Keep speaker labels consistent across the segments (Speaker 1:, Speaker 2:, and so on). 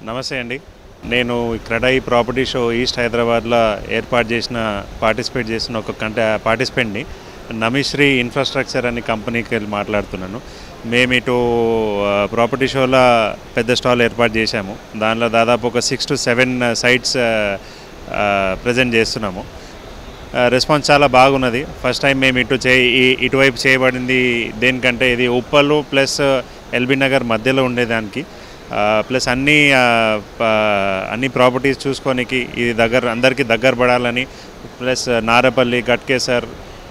Speaker 1: నమస్తే అండి. నేను క్రెడాయి ప్రాపర్టీ షో ఈస్ట్ హైదరాబాద్లో పార్టిసిపేట్ చేసిన ఒక పార్టిసిపెంట్ని. నమిశ్రీ ఇన్ఫ్రాస్ట్రక్చర్ అనే కంపెనీకి వెళ్ళి మాట్లాడుతున్నాను. మేము ఇటు ప్రాపర్టీ షోలో పెద్ద స్టాల్ ఏర్పాటు చేశాము. దానిలో దాదాపు ఒక 6 to 7 సైట్స్ ప్రజెంట్ చేస్తున్నాము. రెస్పాన్స్ చాలా బాగున్నది. ఫస్ట్ టైం మేము ఇటువైపు చేయబడింది దేనికంటే ఇది ఉప్పల్ ప్లస్ ఎల్బీ నగర్ మధ్యలో ఉండేదానికి, ప్లస్ అన్ని ప్రాపర్టీస్ చూసుకోనికి ఇది అందరికీ దగ్గర పడాలని, ప్లస్ నారపల్లి, గట్కేసర్,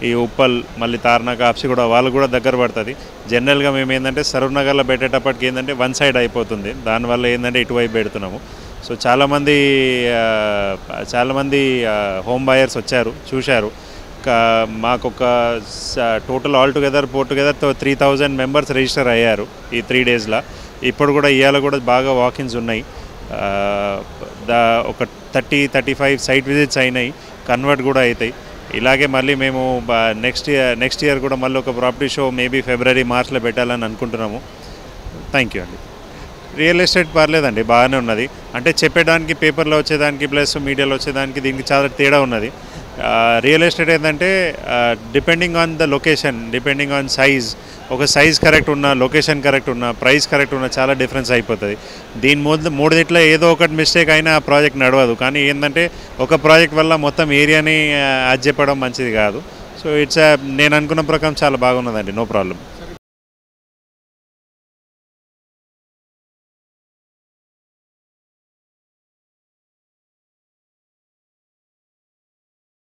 Speaker 1: ఈ ఉప్పల్, మళ్ళీ తార్నాక, అప్సిగూడ వాళ్ళు కూడా దగ్గర పడుతుంది. జనరల్గా మేము ఏంటంటే సరూర్ నగర్లో పెట్టేటప్పటికి ఏంటంటే వన్ సైడ్ అయిపోతుంది. దానివల్ల ఏంటంటే ఇటువైపు పెడుతున్నాము. సో చాలామంది హోమ్ బయర్స్ వచ్చారు, చూశారు. మాకు ఒక total all together 3000 members register అయ్యారు ఈ 3 డేస్లో. ఇప్పుడు కూడా ఇవాళ కూడా బాగా వాకిన్స్ ఉన్నాయి. ఒక 30-35 సైట్ విజిట్స్ అయినాయి, కన్వర్ట్ కూడా అవుతాయి. ఇలాగే మళ్ళీ మేము నెక్స్ట్ ఇయర్ కూడా మళ్ళీ ఒక ప్రాపర్టీ షో మేబీ ఫిబ్రవరి, మార్చ్లో పెట్టాలని అనుకుంటున్నాము. థ్యాంక్ యూ అండి. రియల్ ఎస్టేట్ పర్లేదండి, బాగానే ఉన్నది. అంటే చెప్పేదానికి పేపర్లో వచ్చేదానికి ప్లస్ మీడియాలో వచ్చేదానికి దీనికి చాలా తేడా ఉన్నది. రియల్ ఎస్టేట్ ఏంటంటే depending on the location, depending on size, ఒక సైజ్ కరెక్ట్ ఉన్న, లొకేషన్ కరెక్ట్ ఉన్న, ప్రైస్ కరెక్ట్ ఉన్న చాలా డిఫరెన్స్ అయిపోతుంది. మూడిట్లో ఏదో ఒకటి మిస్టేక్ అయినా ఆ ప్రాజెక్ట్ నడవదు. కానీ ఏంటంటే ఒక ప్రాజెక్ట్ వల్ల మొత్తం ఏరియాని అది చెప్పడం మంచిది కాదు. సో నేను అనుకున్న ప్రకారం చాలా బాగున్నదండి, నో ప్రాబ్లం.